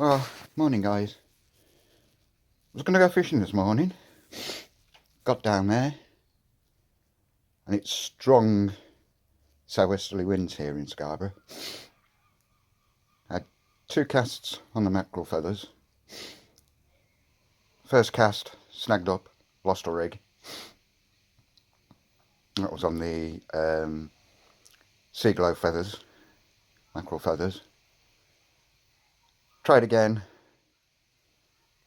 Well, morning guys. I was going to go fishing this morning. Got down there and it's strong southwesterly winds here in Scarborough. Had two casts on the mackerel feathers. First cast, snagged up, lost a rig. That was on the sea glow feathers, mackerel feathers. Tried again.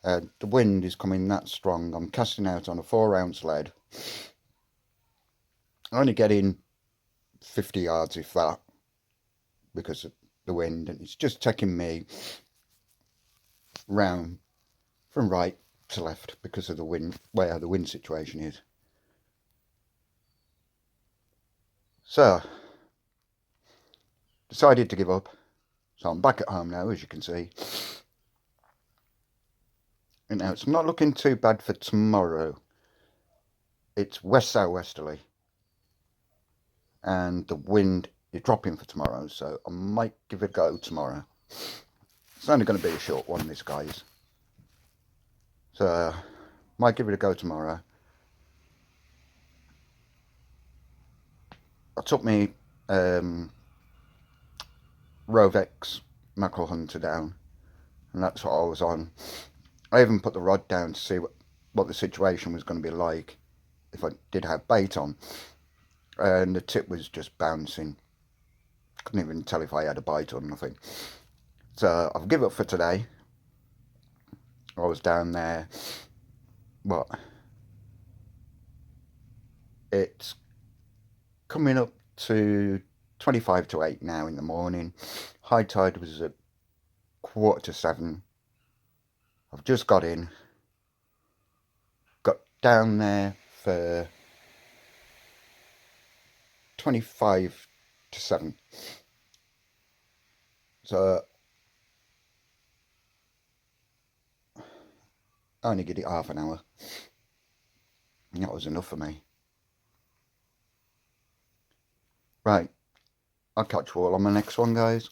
The wind is coming that strong. I'm casting out on a 4-ounce lead. I'm only getting 50 yards if that, because of the wind, and it's just taking me round from right to left because of the wind, where the wind situation is. So decided to give up. So I'm back at home now, as you can see. And now it's not looking too bad for tomorrow. It's west southwesterly and the wind is dropping for tomorrow, so I might give it a go tomorrow. It's only going to be a short one, this, guys. So might give it a go tomorrow. I took me Rovex mackerel hunter down, and that's what I was on. I even put the rod down to see what the situation was going to be like if I did have bait on, and the tip was just bouncing. Couldn't even tell if I had a bite or nothing. So I've given up for today. I was down there, what, it's coming up to 25 to 8 now in the morning. High tide was at 6:45. I've just got in, got down there for 25 to 7. So I only did it half an hour. And that was enough for me. Right, I'll catch you all on the next one, guys.